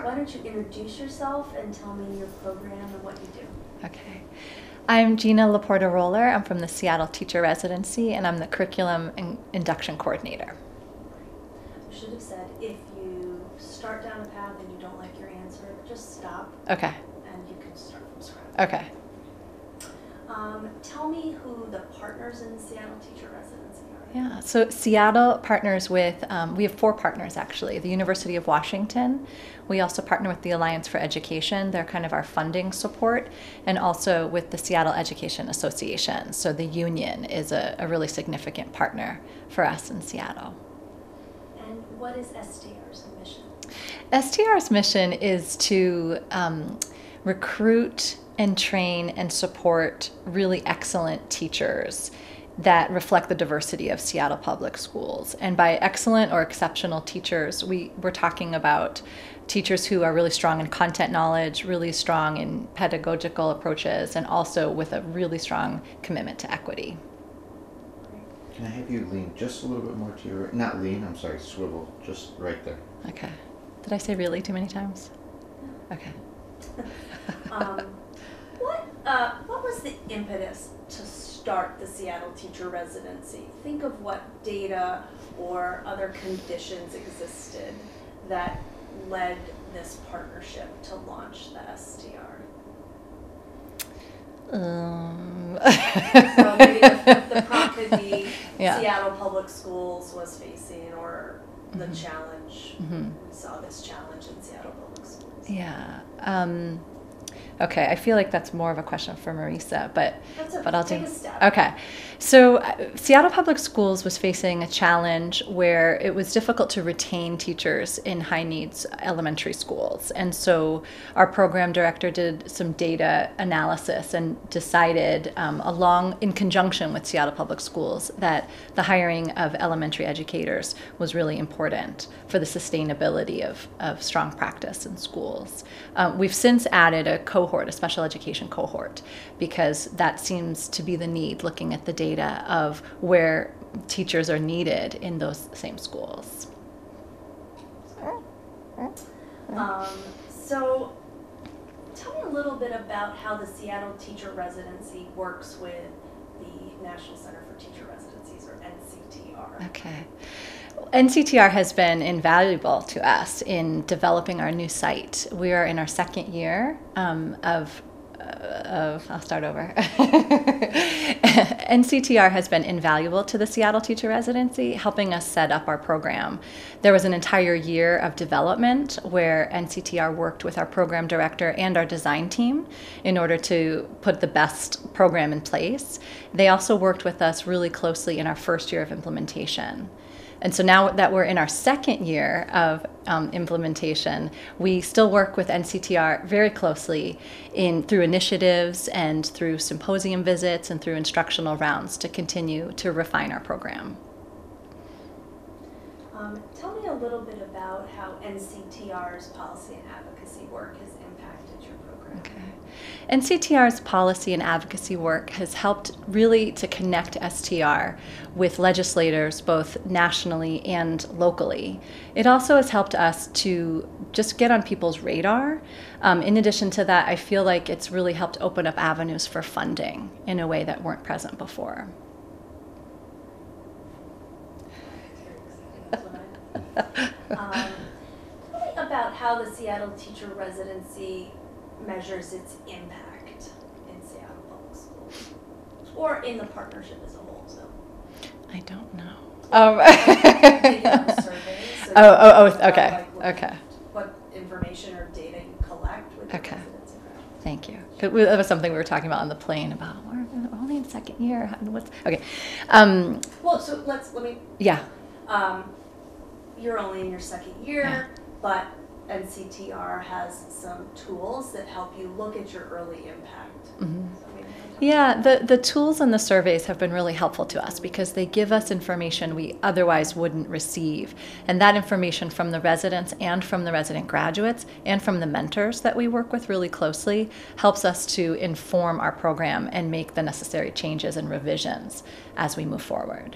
start, why don't you introduce yourself and tell me your program and what you do? Okay. I'm Gina Laporta Roller. I'm from the Seattle Teacher Residency, and I'm the Curriculum and Induction Coordinator. I should have said, if you start down a path and you don't like your answer, just stop. Okay. And you can start from scratch. Okay. Tell me who the partners in the Seattle Teacher Residency are. Yeah, so Seattle partners with, we have 4 partners actually. The University of Washington. We also partner with the Alliance for Education. They're kind of our funding support. And also with the Seattle Education Association. So the union is a really significant partner for us in Seattle. And what is STR's mission? STR's mission is to recruit and train and support really excellent teachers that reflect the diversity of Seattle Public Schools. And by excellent or exceptional teachers, we're talking about teachers who are really strong in content knowledge, really strong in pedagogical approaches, and also with a really strong commitment to equity. Can I have you lean just a little bit more to your right? Not lean, I'm sorry, swivel, just right there. Okay. Did I say really too many times? Okay. What was the impetus to start the Seattle Teacher Residency? Think of what data or other conditions existed that led this partnership to launch the STR. So maybe the prompt could be Seattle Public Schools was facing, or the challenge. We saw this challenge in Seattle Public Schools. Yeah. Okay, I feel like that's more of a question for Marisa, but I'll take a stab. Okay, so Seattle Public Schools was facing a challenge where it was difficult to retain teachers in high needs elementary schools, and so our program director did some data analysis and decided, in conjunction with Seattle Public Schools, that the hiring of elementary educators was really important for the sustainability of strong practice in schools. We've since added a special education cohort, because that seems to be the need, looking at the data of where teachers are needed in those same schools. So tell me a little bit about how the Seattle Teacher Residency works with the National Center for Teacher Residencies, or NCTR. Okay. NCTR has been invaluable to us in developing our new site. We are in our second year I'll start over. NCTR has been invaluable to the Seattle Teacher Residency, helping us set up our program. There was an entire year of development where NCTR worked with our program director and our design team in order to put the best program in place. They also worked with us really closely in our first year of implementation. And so now that we're in our second year of implementation, we still work with NCTR very closely through initiatives and through symposium visits and through instructional rounds to continue to refine our program. Tell me a little bit about how NCTR's policy and advocacy work has impacted your program. Okay. NCTR's policy and advocacy work has helped really to connect STR with legislators both nationally and locally. It also has helped us to just get on people's radar. In addition to that, I feel like it's really helped open up avenues for funding in a way that weren't present before. Tell me about how the Seattle Teacher Residency measures its impact in Seattle Public Schools, or in the partnership as a whole. So I don't know. Okay. Okay. What information or data you collect with Okay. residents. Thank you. That was something we were talking about on the plane about. We're only in second year. Okay. Well, so let me. Yeah. You're only in your second year, Yeah. but NCTR has some tools that help you look at your early impact. Mm-hmm. So maybe you can talk Yeah, about the tools and the surveys have been really helpful to us because they give us information we otherwise wouldn't receive. And that information from the residents and from the resident graduates and from the mentors that we work with really closely helps us to inform our program and make the necessary changes and revisions as we move forward.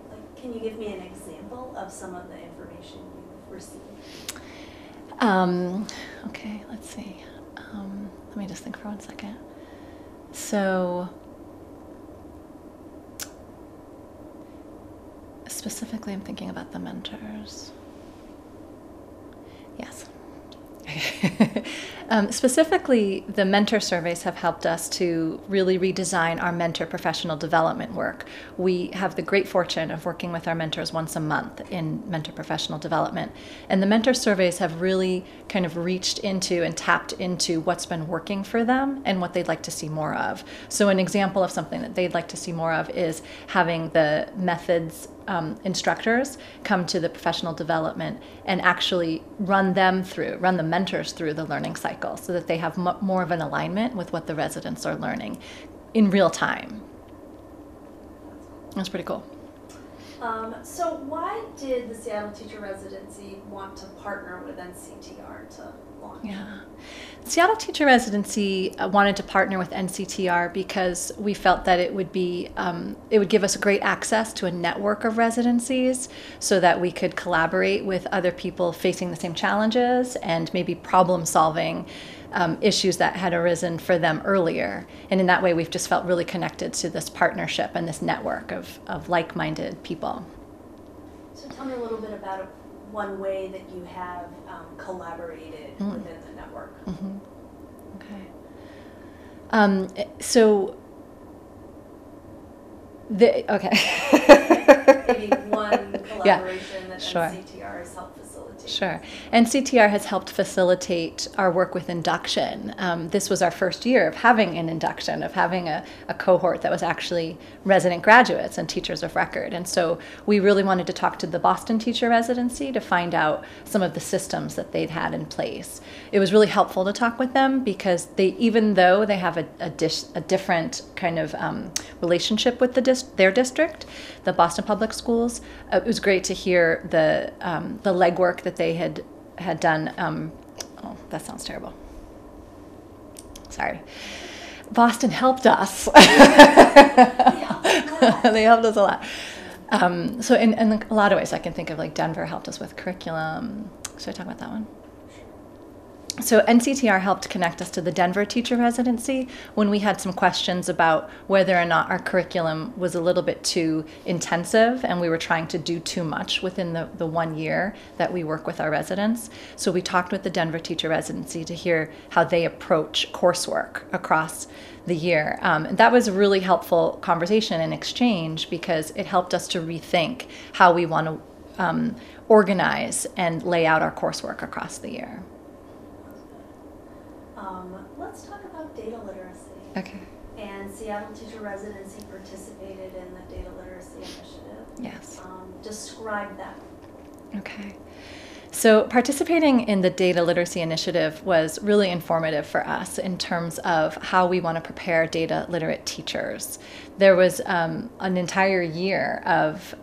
Like, can you give me an example of some of the information you've received? Okay, let's see. Let me just think for 1 second. So, specifically, I'm thinking about the mentors. Yes. Specifically, the mentor surveys have helped us to really redesign our mentor professional development work. We have the great fortune of working with our mentors once a month in mentor professional development. And the mentor surveys have really kind of reached into and tapped into what's been working for them and what they'd like to see more of. So an example of something that they'd like to see more of is having the methods instructors come to the professional development and actually run the mentors through the learning cycle so that they have more of an alignment with what the residents are learning in real time. That's pretty cool. So why did the Seattle Teacher Residency want to partner with NCTR to launch? Yeah. Seattle Teacher Residency wanted to partner with NCTR because we felt that it would give us great access to a network of residencies so that we could collaborate with other people facing the same challenges and maybe problem solving issues that had arisen for them earlier. And in that way, we've just felt really connected to this partnership and this network of like-minded people. So tell me a little bit about one way that you have collaborated within the network. Mm-hmm. Okay. Maybe one collaboration that sure. NCTR has helped facilitate. Sure. NCTR has helped facilitate our work with induction. This was our first year of having an induction, of having a cohort that was actually resident graduates and teachers of record. And so we really wanted to talk to the Boston Teacher Residency to find out some of the systems that they'd had in place. It was really helpful to talk with them because even though they have a different kind of relationship with their district, the Boston Public Schools, it was great to hear the legwork that they had done. Oh, that sounds terrible. Sorry. Boston helped us. They helped us a lot. So in a lot of ways, I can think of like Denver helped us with curriculum. Should I talk about that one? So NCTR helped connect us to the Denver Teacher Residency when we had some questions about whether or not our curriculum was a little bit too intensive and we were trying to do too much within the 1 year that we work with our residents. So we talked with the Denver Teacher Residency to hear how they approach coursework across the year. And that was a really helpful conversation and exchange because it helped us to rethink how we want to organize and lay out our coursework across the year. Let's talk about data literacy. Okay. And Seattle Teacher Residency participated in the Data Literacy Initiative. Yes. Describe that. Okay. So participating in the Data Literacy Initiative was really informative for us in terms of how we want to prepare data literate teachers. There was an entire year of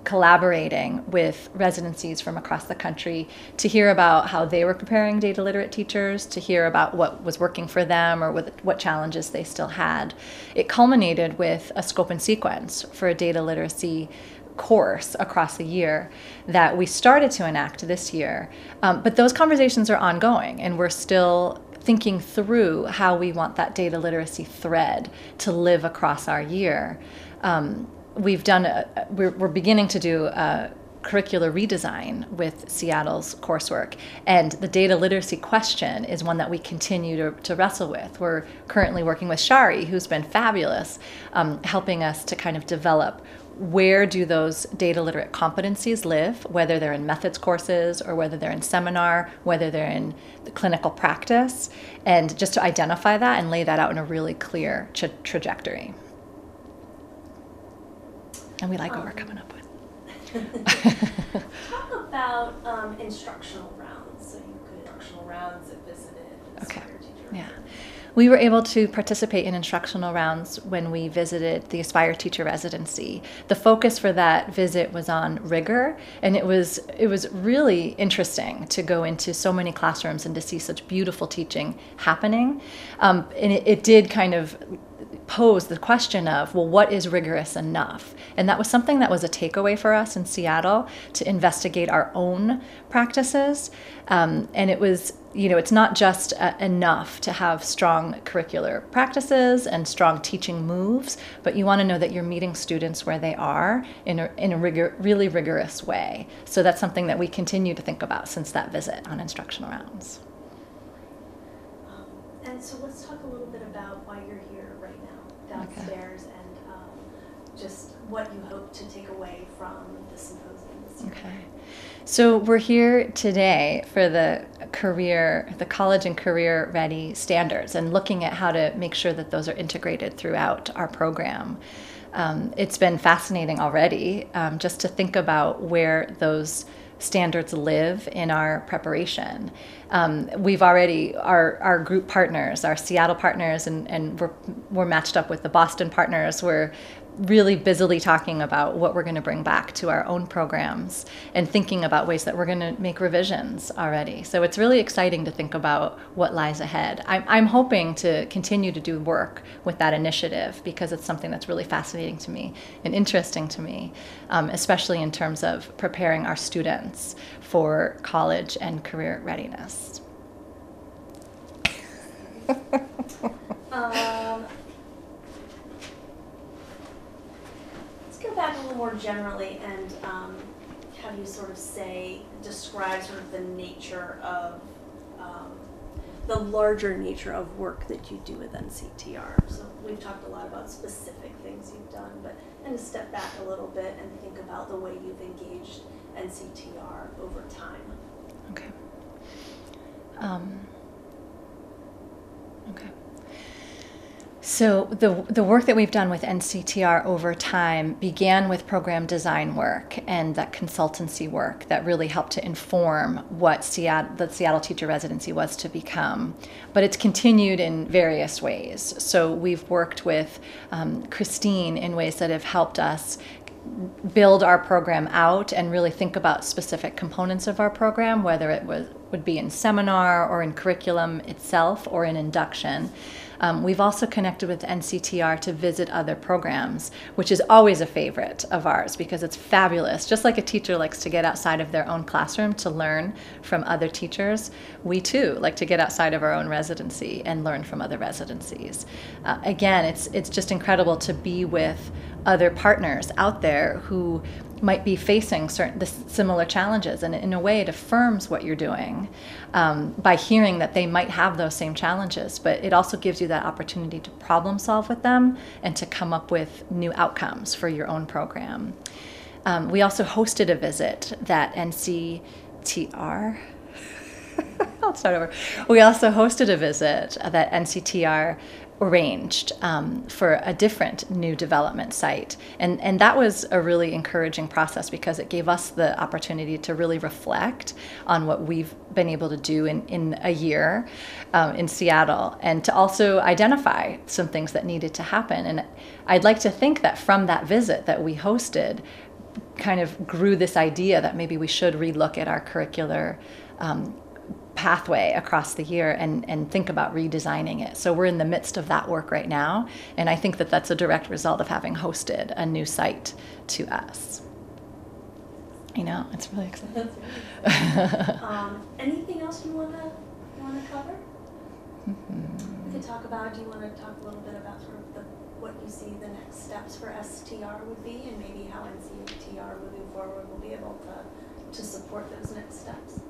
collaborating with residencies from across the country to hear about how they were preparing data literate teachers, to hear about what was working for them or what challenges they still had. It culminated with a scope and sequence for a data literacy course across the year that we started to enact this year. But those conversations are ongoing and we're still thinking through how we want that data literacy thread to live across our year. We're beginning to do a curricular redesign with Seattle's coursework, and the data literacy question is one that we continue to wrestle with. We're currently working with Shari, who's been fabulous, helping us to kind of develop where do those data literate competencies live, whether they're in methods courses or whether they're in seminar, whether they're in the clinical practice, and just to identify that and lay that out in a really clear trajectory. And we like what we're coming up with. Talk about instructional rounds. So you could instructional rounds that visited Aspire Teacher. Yeah. We were able to participate in instructional rounds when we visited the Aspire Teacher Residency. The focus for that visit was on rigor, and it was really interesting to go into so many classrooms and to see such beautiful teaching happening. And it did kind of pose the question of, well, what is rigorous enough? And that was something that was a takeaway for us in Seattle, to investigate our own practices. And it was, it's not just enough to have strong curricular practices and strong teaching moves, but you want to know that you're meeting students where they are in a really rigorous way. So that's something that we continue to think about since that visit on instructional rounds. And so let's talk a little bit about why you're here right now downstairs, and just what you hope to take away from the symposium this year. Okay. So we're here today for the college and career ready standards, and looking at how to make sure that those are integrated throughout our program. It's been fascinating already just to think about where those standards live in our preparation. We've already, our group partners, our Seattle partners, and we're matched up with the Boston partners. We're really busily talking about what we're going to bring back to our own programs and thinking about ways that we're going to make revisions already. So it's really exciting to think about what lies ahead. I'm hoping to continue to do work with that initiative because it's something that's really fascinating to me and interesting to me, especially in terms of preparing our students for college and career readiness. Let's go back a little more generally and have you sort of describe sort of the nature of, the larger nature of work that you do with NCTR. So we've talked a lot about specific things you've done, but kind of step back a little bit and think about the way you've engaged NCTR over time. Okay. Okay. So the work that we've done with NCTR over time began with program design work and that consultancy work that really helped to inform what the Seattle Teacher Residency was to become. But it's continued in various ways. So we've worked with Christine in ways that have helped us build our program out and really think about specific components of our program, whether it would be in seminar or in curriculum itself or in induction. We've also connected with NCTR to visit other programs, which is always a favorite of ours because it's fabulous. Just like a teacher likes to get outside of their own classroom to learn from other teachers, we too like to get outside of our own residency and learn from other residencies. Again, it's just incredible to be with other partners out there who might be facing similar challenges, and in a way it affirms what you're doing by hearing that they might have those same challenges, but it also gives you that opportunity to problem solve with them and to come up with new outcomes for your own program. We also hosted a visit that NCTR I'll start over. We also hosted a visit that NCTR arranged for a different new development site. And that was a really encouraging process because it gave us the opportunity to really reflect on what we've been able to do in a year in Seattle, and to also identify some things that needed to happen. And I'd like to think that from that visit that we hosted kind of grew this idea that maybe we should relook at our curricular pathway across the year and think about redesigning it. So we're in the midst of that work right now, and I think that that's a direct result of having hosted a new site to us. I know, it's really exciting. Anything else you want to cover? We could talk about, do you want to talk a little bit about sort of what you see the next steps for STR would be, and maybe how NCTR moving forward will be able to support those next steps?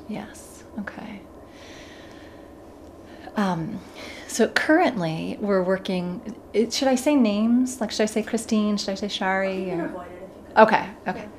Yes, okay. So currently we're working, should I say names? Like, should I say Christine? Should I say Shari? You can avoid it if you could. Okay.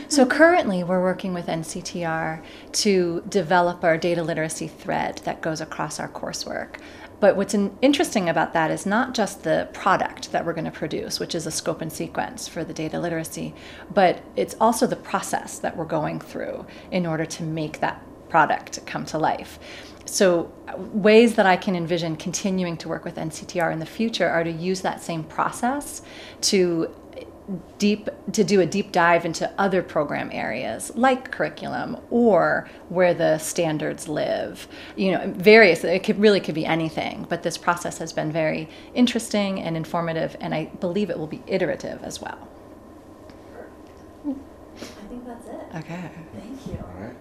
So currently we're working with NCTR to develop our data literacy thread that goes across our coursework. But what's interesting about that is not just the product that we're going to produce, which is a scope and sequence for the data literacy, but it's also the process that we're going through in order to make that product come to life. So ways that I can envision continuing to work with NCTR in the future are to use that same process to to do a deep dive into other program areas like curriculum or where the standards live. Various, it could be anything, but this process has been very interesting and informative, and I believe it will be iterative as well. I think that's it. Okay. Thank you. All right.